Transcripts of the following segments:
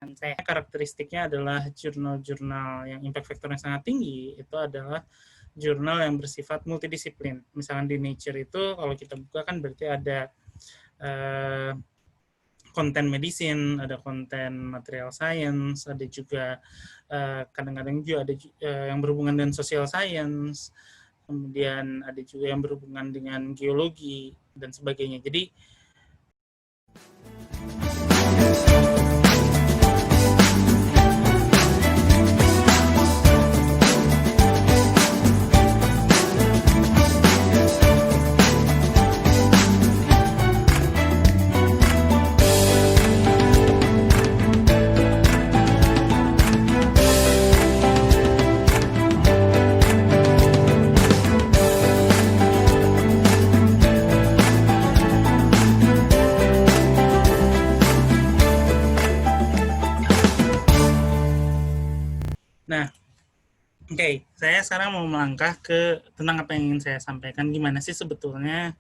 saya karakteristiknya adalah jurnal-jurnal yang impact factor-nya sangat tinggi, itu adalah jurnal yang bersifat multidisiplin. Misalkan di Nature itu kalau kita buka kan berarti ada konten medicine, ada konten material science, ada juga kadang-kadang juga ada yang berhubungan dengan social science, kemudian ada juga yang berhubungan dengan geologi dan sebagainya. Jadi nah, oke, saya sekarang mau melangkah ke tentang apa yang ingin saya sampaikan. Gimana sih sebetulnya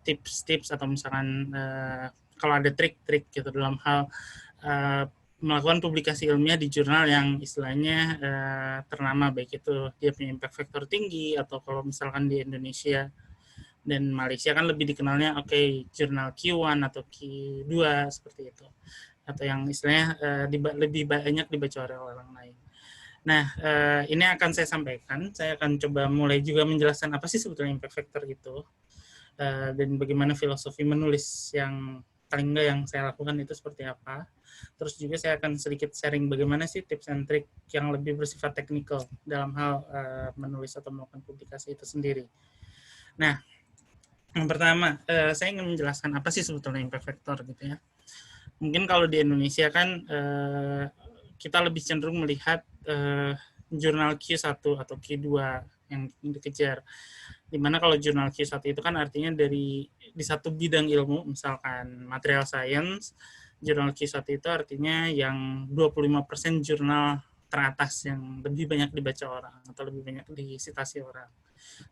tips-tips atau misalkan kalau ada trik-trik gitu dalam hal melakukan publikasi ilmiah di jurnal yang istilahnya ternama, baik itu dia punya impact factor tinggi atau kalau misalkan di Indonesia dan Malaysia kan lebih dikenalnya jurnal Q1 atau Q2 seperti itu, atau yang istilahnya lebih banyak dibaca oleh orang lain. Nah, ini akan saya sampaikan. Saya akan coba mulai juga menjelaskan apa sih sebetulnya impact factor itu, dan bagaimana filosofi menulis yang paling enggak yang saya lakukan itu seperti apa. Terus juga saya akan sedikit sharing bagaimana sih tips and trick yang lebih bersifat teknikal dalam hal menulis atau melakukan publikasi itu sendiri. Nah, yang pertama, saya ingin menjelaskan apa sih sebetulnya impact factor gitu ya. Mungkin kalau di Indonesia kan kita lebih cenderung melihat jurnal Q1 atau Q2 yang dikejar. Dimana kalau jurnal Q1 itu kan artinya di satu bidang ilmu, misalkan material science, jurnal Q1 itu artinya yang 25% jurnal teratas yang lebih banyak dibaca orang atau lebih banyak disitasi orang.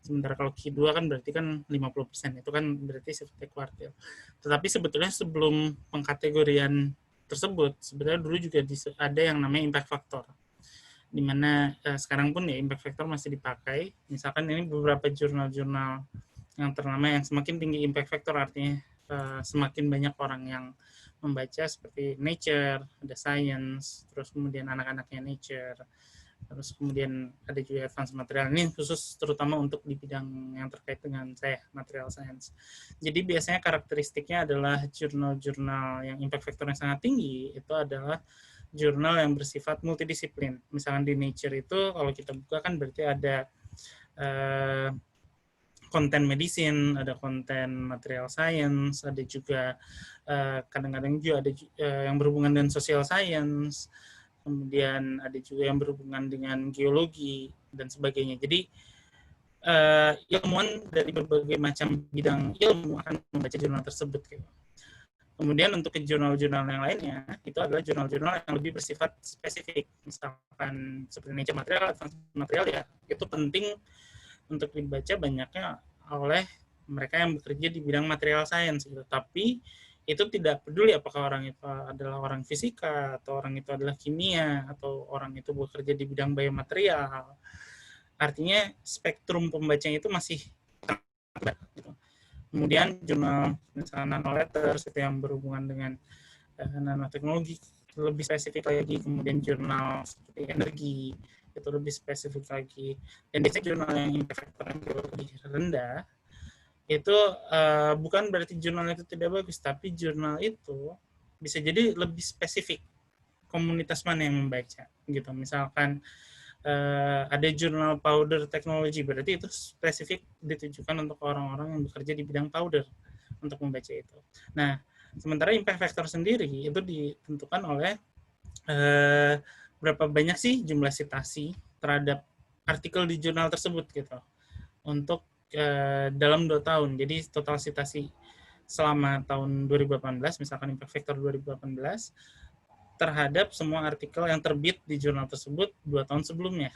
Sementara kalau Q2 kan berarti kan 50%, itu kan berarti sifatnya kuartil. Tetapi sebetulnya sebelum pengkategorian tersebut, sebenarnya dulu juga ada yang namanya impact factor, dimana sekarang pun ya impact factor masih dipakai. Misalkan ini beberapa jurnal-jurnal yang ternama yang semakin tinggi impact factor, artinya semakin banyak orang yang membaca, seperti Nature, ada Science, terus kemudian anak-anaknya Nature, terus kemudian ada juga Advanced Material. Ini khusus terutama untuk di bidang yang terkait dengan saya, Material Science. Jadi biasanya karakteristiknya adalah jurnal-jurnal yang impact factor-nya sangat tinggi, itu adalah jurnal yang bersifat multidisiplin. Misalkan di Nature itu kalau kita buka kan berarti ada konten medicine, ada konten material science, ada juga kadang-kadang juga ada yang berhubungan dengan social science, kemudian ada juga yang berhubungan dengan geologi dan sebagainya. Jadi ilmuwan dari berbagai macam bidang ilmu akan membaca jurnal tersebut. Kemudian untuk ke jurnal-jurnal yang lainnya, itu adalah jurnal-jurnal yang lebih bersifat spesifik. Misalkan seperti Nature Material, Advanced Material, ya itu penting untuk dibaca banyaknya oleh mereka yang bekerja di bidang material science gitu. Tapi itu tidak peduli apakah orang itu adalah orang fisika, atau orang itu adalah kimia, atau orang itu bekerja di bidang biomaterial. Artinya spektrum pembacanya itu masih gitu. Kemudian jurnal misalnya nanoletters itu yang berhubungan dengan nanoteknologi lebih spesifik lagi. Kemudian jurnal seperti energi itu lebih spesifik lagi. Dan biasanya jurnal yang impact factor yang lebih rendah itu bukan berarti jurnal itu tidak bagus, tapi jurnal itu bisa jadi lebih spesifik komunitas mana yang membaca gitu. Misalkan ada jurnal powder technology, berarti itu spesifik ditujukan untuk orang-orang yang bekerja di bidang powder untuk membaca itu. Nah, sementara impact factor sendiri itu ditentukan oleh berapa banyak sih jumlah citasi terhadap artikel di jurnal tersebut gitu untuk dalam 2 tahun. Jadi total citasi selama tahun 2018, misalkan impact factor 2018, terhadap semua artikel yang terbit di jurnal tersebut 2 tahun sebelumnya.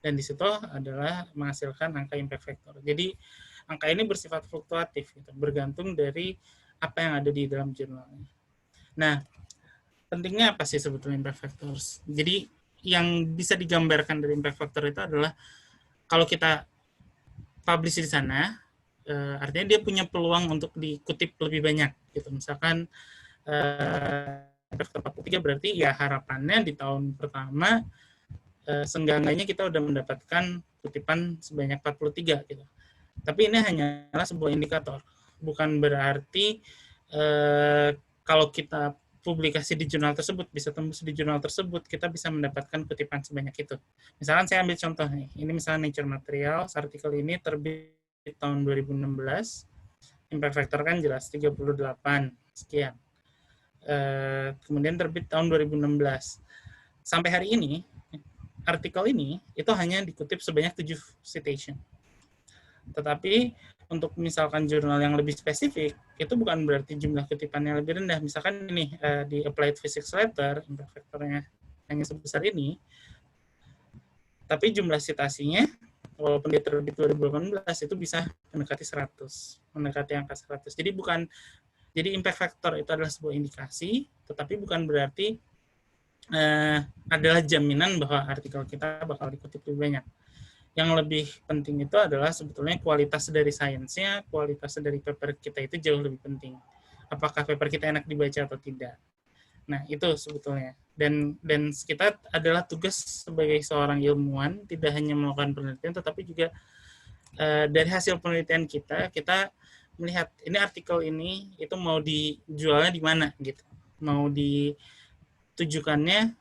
Dan di situ adalah menghasilkan angka impact factor. Jadi angka ini bersifat fluktuatif gitu, bergantung dari apa yang ada di dalam jurnalnya. Nah, pentingnya apa sih sebetulnya impact factors? Jadi yang bisa digambarkan dari impact factor itu adalah kalau kita publish di sana, artinya dia punya peluang untuk dikutip lebih banyak gitu. Misalkan faktor 43 berarti ya harapannya di tahun pertama seenggak-enggaknya kita udah mendapatkan kutipan sebanyak 43 gitu. Tapi ini hanyalah sebuah indikator. Bukan berarti kalau kita publikasi di jurnal tersebut, bisa tembus di jurnal tersebut, kita bisa mendapatkan kutipan sebanyak itu. Misalkan saya ambil contoh nih, ini misalnya Nature Materials, artikel ini terbit tahun 2016, impact factor kan jelas 38 sekian. Kemudian terbit tahun 2016. Sampai hari ini, artikel ini itu hanya dikutip sebanyak 7 citation. Tetapi untuk misalkan jurnal yang lebih spesifik, itu bukan berarti jumlah kutipannya lebih rendah. Misalkan ini di Applied Physics Letter, impact factor-nya hanya sebesar ini, tapi jumlah citasinya, walaupun dia terbit 2018, itu bisa mendekati 100, mendekati angka 100. Jadi impact factor itu adalah sebuah indikasi, tetapi bukan berarti adalah jaminan bahwa artikel kita bakal dikutip lebih banyak. Yang lebih penting itu adalah sebetulnya kualitas dari sainsnya, kualitas dari paper kita itu jauh lebih penting. Apakah paper kita enak dibaca atau tidak. Nah, itu sebetulnya. Dan kita adalah tugas sebagai seorang ilmuwan, tidak hanya melakukan penelitian, tetapi juga dari hasil penelitian kita melihat ini artikel ini itu mau dijualnya di mana gitu. Mau ditujukannya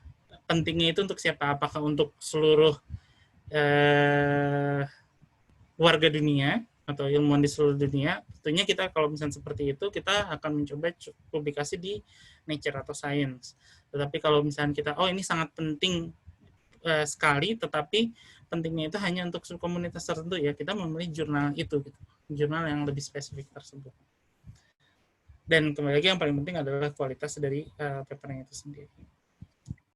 pentingnya itu untuk siapa? Apakah untuk seluruh warga dunia atau ilmuwan di seluruh dunia? Tentunya kita kalau misalnya seperti itu, kita akan mencoba publikasi di Nature atau Science. Tetapi kalau misalnya kita, ini sangat penting sekali, tetapi pentingnya itu hanya untuk subkomunitas tertentu, ya kita memilih jurnal itu, gitu. Jurnal yang lebih spesifik tersebut. Dan kembali lagi yang paling penting adalah kualitas dari papernya itu sendiri.